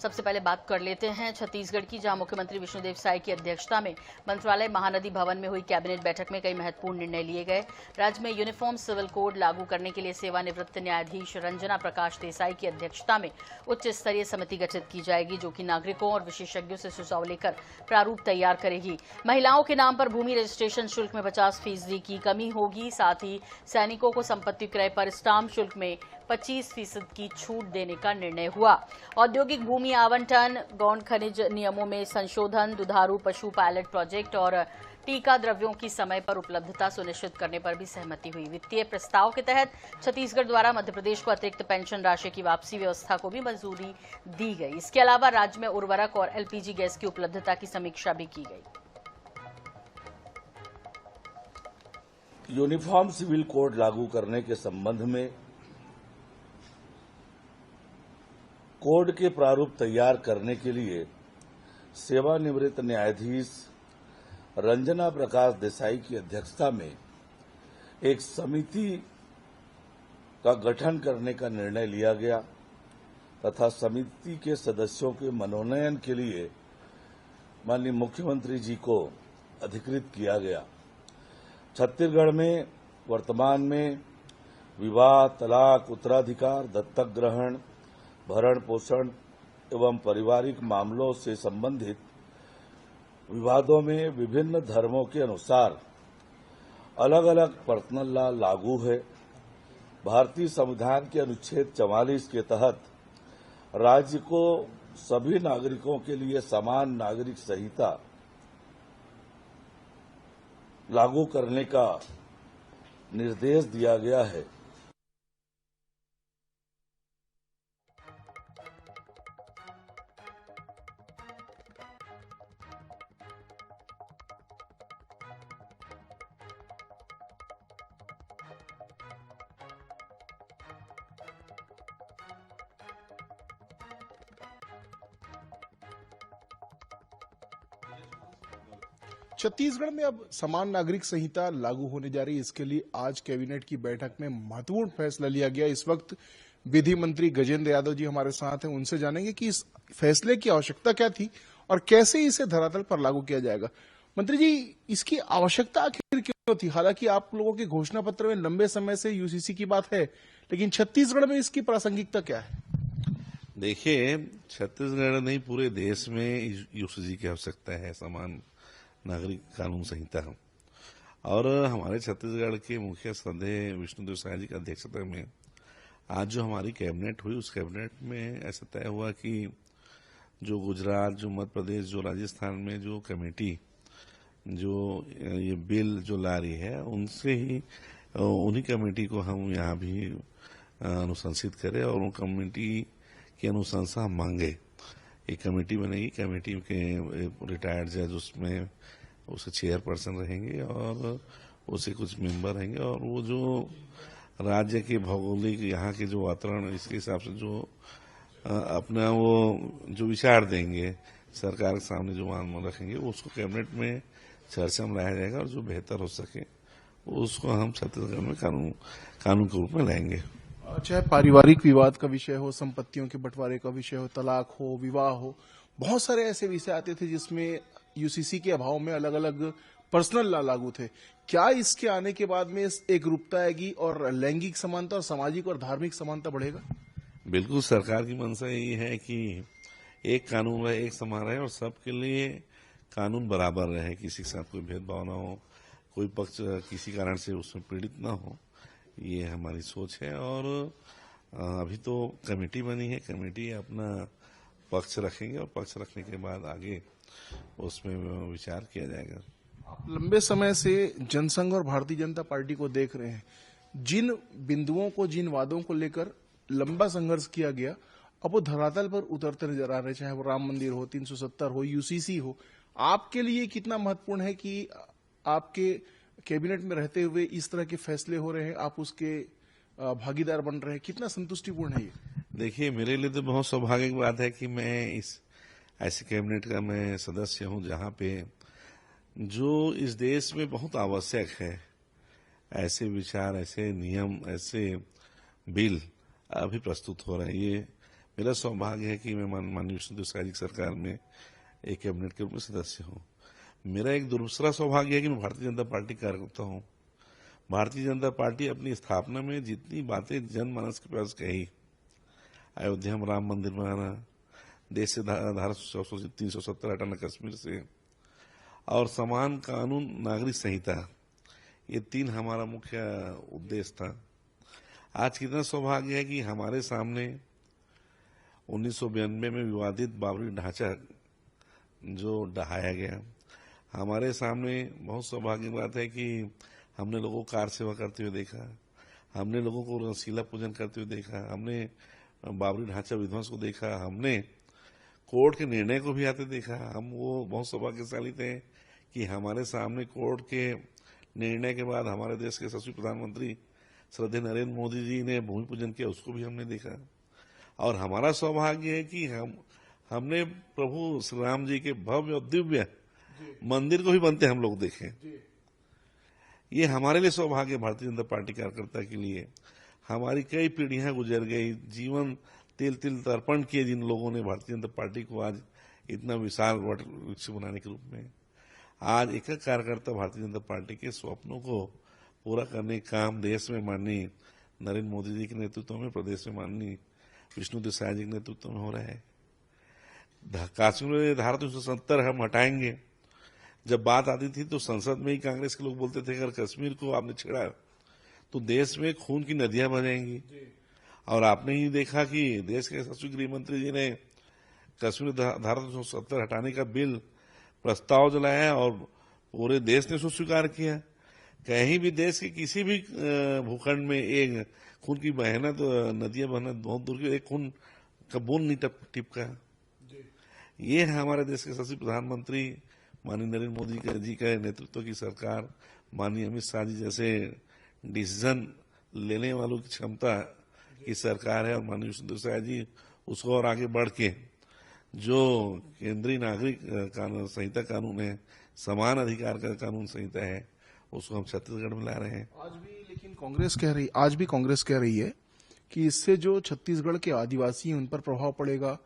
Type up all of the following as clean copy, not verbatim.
सबसे पहले बात कर लेते हैं छत्तीसगढ़ की, जहां मुख्यमंत्री विष्णुदेव साय की अध्यक्षता में मंत्रालय महानदी भवन में हुई कैबिनेट बैठक में कई महत्वपूर्ण निर्णय लिए गए। राज्य में यूनिफॉर्म सिविल कोड लागू करने के लिए सेवानिवृत्त न्यायाधीश रंजना प्रकाश देसाई की अध्यक्षता में उच्च स्तरीय समिति गठित की जाएगी, जो कि नागरिकों और विशेषज्ञों से सुझाव लेकर प्रारूप तैयार करेगी। महिलाओं के नाम पर भूमि रजिस्ट्रेशन शुल्क में 50% की कमी होगी। साथ ही सैनिकों को संपत्ति क्रय पर स्टाम्प शुल्क में 25% की छूट देने का निर्णय हुआ। औद्योगिक भूमि आवंटन, गौण खनिज नियमों में संशोधन, दुधारू पशु पायलट प्रोजेक्ट और टीका द्रव्यों की समय पर उपलब्धता सुनिश्चित करने पर भी सहमति हुई। वित्तीय प्रस्ताव के तहत छत्तीसगढ़ द्वारा मध्य प्रदेश को अतिरिक्त पेंशन राशि की वापसी व्यवस्था को भी मंजूरी दी गई। इसके अलावा राज्य में उर्वरक और एलपीजी गैस की उपलब्धता की समीक्षा भी की गई। यूनिफॉर्म सिविल कोड लागू करने के संबंध में कोड के प्रारूप तैयार करने के लिए सेवानिवृत्त न्यायाधीश रंजना प्रकाश देसाई की अध्यक्षता में एक समिति का गठन करने का निर्णय लिया गया तथा समिति के सदस्यों के मनोनयन के लिए माननीय मुख्यमंत्री जी को अधिकृत किया गया। छत्तीसगढ़ में वर्तमान में विवाह, तलाक, उत्तराधिकार, दत्तक ग्रहण, भरण पोषण एवं पारिवारिक मामलों से संबंधित विवादों में विभिन्न धर्मों के अनुसार अलग अलग पर्सनल लॉ लागू है। भारतीय संविधान के अनुच्छेद 44 के तहत राज्य को सभी नागरिकों के लिए समान नागरिक संहिता लागू करने का निर्देश दिया गया है। छत्तीसगढ़ में अब समान नागरिक संहिता लागू होने जा रही है। इसके लिए आज कैबिनेट की बैठक में महत्वपूर्ण फैसला लिया गया। इस वक्त विधि मंत्री गजेंद्र यादव जी हमारे साथ हैं, उनसे जानेंगे कि इस फैसले की आवश्यकता क्या थी और कैसे इसे धरातल पर लागू किया जाएगा। मंत्री जी, इसकी आवश्यकता आखिर क्यों थी? हालांकि आप लोगों के घोषणा पत्र में लंबे समय से यूसीसी की बात है, लेकिन छत्तीसगढ़ में इसकी प्रासंगिकता क्या है? देखिए, छत्तीसगढ़ नहीं पूरे देश में यूसीसी की आवश्यकता है, समान नागरिक कानून संहिता। और हमारे छत्तीसगढ़ के मुखिया श्रद्धेय विष्णुदेव साय जी की अध्यक्षता में आज जो हमारी कैबिनेट हुई, उस कैबिनेट में ऐसा तय हुआ कि जो गुजरात, जो मध्य प्रदेश, जो राजस्थान में जो कमेटी जो ये बिल जो ला रही है, उनसे ही उन्हीं कमेटी को हम यहाँ भी अनुशंसित करें और उन कमेटी की अनुशंसा हम मांगे। एक कमेटी बनेगी, कमेटी के रिटायर्ड जज उसमें उसे चेयरपर्सन रहेंगे और उसे कुछ मेंबर रहेंगे और वो जो राज्य के भौगोलिक यहाँ के जो वातावरण, इसके हिसाब से जो अपना वो जो विचार देंगे, सरकार के सामने जो मान रखेंगे, उसको कैबिनेट में चर्चा में लाया जाएगा और जो बेहतर हो सके उसको हम छत्तीसगढ़ में कानून के रूप में लाएंगे। चाहे पारिवारिक विवाद का विषय हो, संपत्तियों के बंटवारे का विषय हो, तलाक हो, विवाह हो, बहुत सारे ऐसे विषय आते थे जिसमें यूसीसी के अभाव में अलग अलग पर्सनल लॉ लागू थे। क्या इसके आने के बाद में एक रूपता आएगी और लैंगिक समानता और सामाजिक और धार्मिक समानता बढ़ेगा? बिल्कुल, सरकार की मंशा यही है कि एक कानून रहे, एक समान रहे और सबके लिए कानून बराबर रहे, किसी के साथ कोई भेदभाव ना हो, कोई पक्ष किसी कारण से उसमें पीड़ित ना हो। ये हमारी सोच है और अभी तो कमेटी बनी है, कमेटी अपना पक्ष रखेंगे और पक्ष रखने के बाद आगे उसमें विचार किया जाएगा। आप लंबे समय से जनसंघ और भारतीय जनता पार्टी को देख रहे हैं। जिन बिंदुओं को, जिन वादों को लेकर लंबा संघर्ष किया गया, अब वो धरातल पर उतरते नजर आ रहे, चाहे वो राम मंदिर हो, 370 हो, यूसीसी हो। आपके लिए कितना महत्वपूर्ण है कि आपके कैबिनेट में रहते हुए इस तरह के फैसले हो रहे हैं, आप उसके भागीदार बन रहे हैं? कितना संतुष्टिपूर्ण है ये? देखिए, मेरे लिए तो बहुत सौभाग्य की बात है कि मैं इस ऐसे कैबिनेट का मैं सदस्य हूं जहां पे जो इस देश में बहुत आवश्यक है, ऐसे विचार, ऐसे नियम, ऐसे बिल अभी प्रस्तुत हो रहे हैं। ये मेरा सौभाग्य है कि मैं माननीय विष्णुदेव साय जी की सरकार में एक कैबिनेट के रूप में सदस्य हूँ। मेरा एक दूसरा सौभाग्य है कि मैं भारतीय जनता पार्टी कार्यकर्ता हूँ। भारतीय जनता पार्टी अपनी स्थापना में जितनी बातें जनमानस के पास कही, अयोध्या में राम मंदिर बनाना, देश से धारा 370 हटाना कश्मीर से, और समान कानून नागरिक संहिता, ये 3 हमारा मुख्य उद्देश्य था। आज कितना सौभाग्य है कि हमारे सामने 1992 में विवादित बाबरी ढांचा जो ढहाया गया, हमारे सामने बहुत सौभाग्य की बात है कि हमने लोगों को कार सेवा करते हुए देखा, हमने लोगों को रसीला पूजन करते हुए देखा, हमने बाबरी ढांचा विध्वंस को देखा, हमने कोर्ट के निर्णय को भी आते देखा। हम वो बहुत सौभाग्यशाली थे कि हमारे सामने कोर्ट के निर्णय के बाद हमारे देश के यशस्वी प्रधानमंत्री श्रद्धेय नरेंद्र मोदी जी ने भूमि पूजन किया, उसको भी हमने देखा। और हमारा सौभाग्य है कि हमने प्रभु श्री राम जी के भव्य और दिव्य मंदिर को भी बनते हम लोग देखे। ये हमारे लिए सौभाग्य, भारतीय जनता पार्टी कार्यकर्ता के लिए। हमारी कई पीढ़ियां गुजर गई, जीवन तिल तिल तर्पण किए जिन लोगों ने भारतीय जनता पार्टी को आज इतना विशाल वट वृक्ष बनाने के रूप में। आज एक एक कार्यकर्ता भारतीय जनता पार्टी के स्वप्नों को पूरा करने का काम देश में माननीय नरेंद्र मोदी जी के नेतृत्व में, प्रदेश में माननीय विष्णुदेव साय जी के नेतृत्व में हो रहा है। कश्मीर में धारा 370 हम हटाएंगे। जब बात आती थी तो संसद में ही कांग्रेस के लोग बोलते थे अगर कश्मीर को आपने छेड़ा तो देश में खून की नदियां बहेंगी। और आपने ही देखा कि देश के यशस्वी गृह मंत्री जी ने कश्मीर धारा 370 हटाने का बिल प्रस्ताव जलाया और पूरे देश ने उसको स्वीकार किया। कहीं भी देश के किसी भी भूखंड में एक खून की बहना तो नदियां बहना बहुत दूर की, एक खून का बूंद नहीं टिपका। ये है हमारे देश के यशस्वी प्रधानमंत्री माननीय नरेंद्र मोदी जी के नेतृत्व की सरकार, माननीय अमित शाह जी जैसे डिसीजन लेने वालों की क्षमता की सरकार है। और माननीय विष्णुदेव साय जी उसको और आगे बढ़ के जो केंद्रीय नागरिक कानून संहिता कानून है, समान अधिकार का कानून संहिता है, उसको हम छत्तीसगढ़ में ला रहे हैं। आज भी कांग्रेस कह रही है कि इससे जो छत्तीसगढ़ के आदिवासी हैं उन पर प्रभाव पड़ेगा,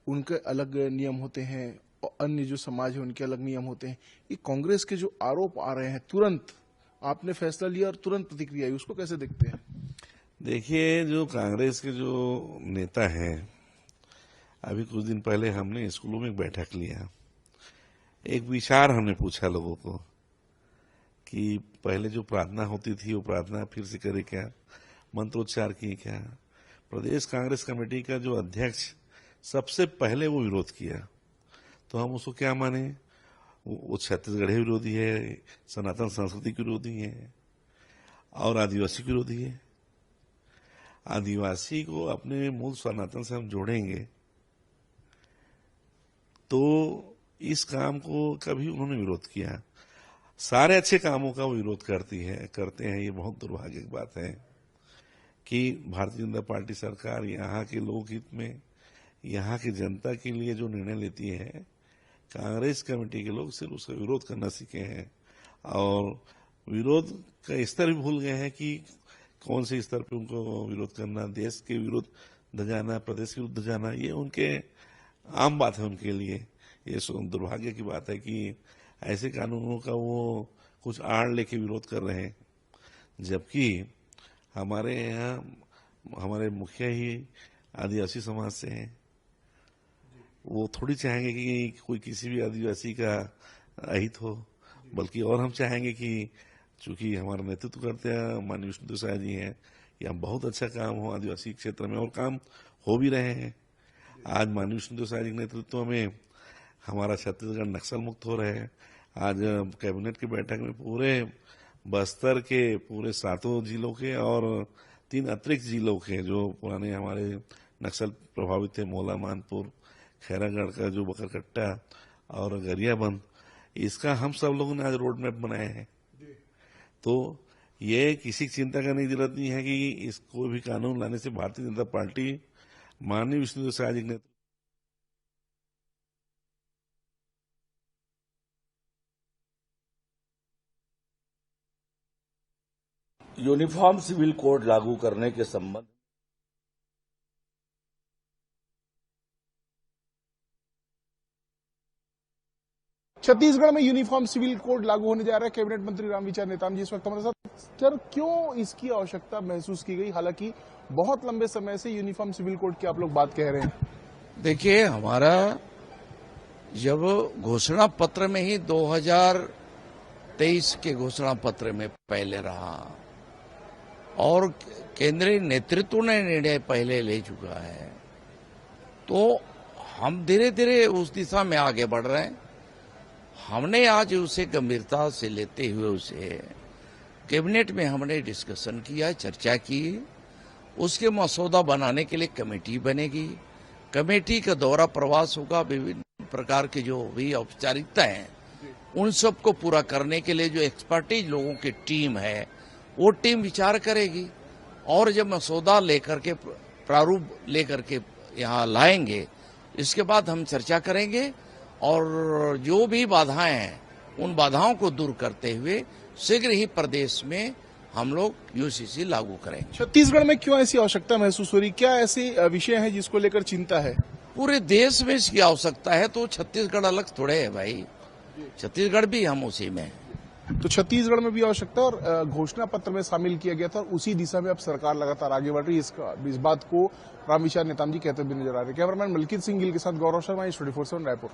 उनके अलग नियम होते हैं और अन्य जो समाज है उनके अलग नियम होते हैं। ये कांग्रेस के जो आरोप आ रहे हैं, तुरंत आपने फैसला लिया और तुरंत प्रतिक्रिया आई, उसको कैसे देखते हैं? देखिए, जो कांग्रेस के जो नेता हैं, अभी कुछ दिन पहले हमने स्कूलों में एक बैठक लिया, एक विचार हमने पूछा लोगों को कि पहले जो प्रार्थना होती थी वो प्रार्थना फिर से करे क्या, मंत्रोच्चार किए क्या। प्रदेश कांग्रेस कमेटी का जो अध्यक्ष सबसे पहले वो विरोध किया, तो हम उसको क्या माने? वो छत्तीसगढ़ विरोधी है, सनातन संस्कृति के विरोधी है और आदिवासी के विरोधी है। आदिवासी को अपने मूल सनातन से हम जोड़ेंगे तो इस काम को कभी उन्होंने विरोध किया। सारे अच्छे कामों का वो विरोध करते हैं। ये बहुत दुर्भाग्य की बात है कि भारतीय जनता पार्टी सरकार यहाँ के लोकहित में, यहाँ की जनता के लिए जो निर्णय लेती है, कांग्रेस कमेटी के लोग सिर्फ उसका विरोध करना सीखे हैं और विरोध का स्तर भी भूल गए हैं कि कौन से स्तर पे उनको विरोध करना, देश के विरुद्ध जाना, प्रदेश के विरुद्ध जाना, ये उनके आम बात है उनके लिए। ये दुर्भाग्य की बात है कि ऐसे कानूनों का वो कुछ आड़ लेके विरोध कर रहे हैं, जबकि हमारे यहाँ हमारे मुखिया ही आदिवासी समाज से हैं। वो थोड़ी चाहेंगे कि कोई किसी भी आदिवासी का अहित हो, बल्कि और हम चाहेंगे कि चूंकि हमारा नेतृत्व करते हैं माननीय विष्णुदेव साय जी हैं, या बहुत अच्छा काम हो आदिवासी क्षेत्र में, और काम हो भी रहे हैं। आज माननीय विष्णुदेव साय जी के नेतृत्व में हमारा छत्तीसगढ़ नक्सल मुक्त हो रहे हैं। आज कैबिनेट की बैठक में पूरे बस्तर के पूरे 7 जिलों के और 3 अतिरिक्त जिलों के जो पुराने हमारे नक्सल प्रभावित थे, मोला, मानपुर, खैरागढ़ का जो बकरकट्टा और गरियाबंद, इसका हम सब लोगों ने आज रोड मैप बनाया है। तो ये किसी चिंता करने की जरूरत नहीं है कि इस कोई भी कानून लाने से भारतीय जनता पार्टी माननीय विष्णुदेव साय जी ने यूनिफॉर्म सिविल कोड लागू करने के संबंध छत्तीसगढ़ में यूनिफॉर्म सिविल कोड लागू होने जा रहा है। कैबिनेट मंत्री रामविचार नेताम जी इस वक्त हमारे साथ। सर, क्यों इसकी आवश्यकता महसूस की गई, हालांकि बहुत लंबे समय से यूनिफॉर्म सिविल कोड की आप लोग बात कह रहे हैं? देखिए, हमारा जब घोषणा पत्र में ही 2023 के घोषणा पत्र में पहले रहा और केंद्रीय नेतृत्व ने निर्णय पहले ले चुका है, तो हम धीरे धीरे उस दिशा में आगे बढ़ रहे हैं। हमने आज उसे गंभीरता से लेते हुए उसे कैबिनेट में हमने डिस्कशन किया, चर्चा की। उसके मसौदा बनाने के लिए कमेटी बनेगी। कमेटी का दौरा प्रवास होगा। विभिन्न प्रकार के जो भी औपचारिकता हैं उन सबको पूरा करने के लिए जो एक्सपर्टीज लोगों की टीम है वो टीम विचार करेगी और जब मसौदा लेकर के प्रारूप लेकर के यहाँ लाएंगे, इसके बाद हम चर्चा करेंगे और जो भी बाधाएं हैं उन बाधाओं को दूर करते हुए शीघ्र ही प्रदेश में हम लोग यूसीसी लागू करेंगे। छत्तीसगढ़ में क्यों ऐसी आवश्यकता महसूस हो रही? क्या ऐसे विषय हैं जिसको लेकर चिंता है? पूरे देश में इसकी आवश्यकता है, तो छत्तीसगढ़ अलग थोड़े है भाई, छत्तीसगढ़ भी हम उसी में। तो छत्तीसगढ़ में भी आवश्यकता और घोषणा पत्र में शामिल किया गया था और उसी दिशा में अब सरकार लगातार आगे बढ़ रही है। इस बात को रामविचार नेताम जी कहते हुए नजर आ रहे हैं। कैमरामैन मलकीत सिंह गिल के साथ गौरव शर्मा, 24/7 रायपुर।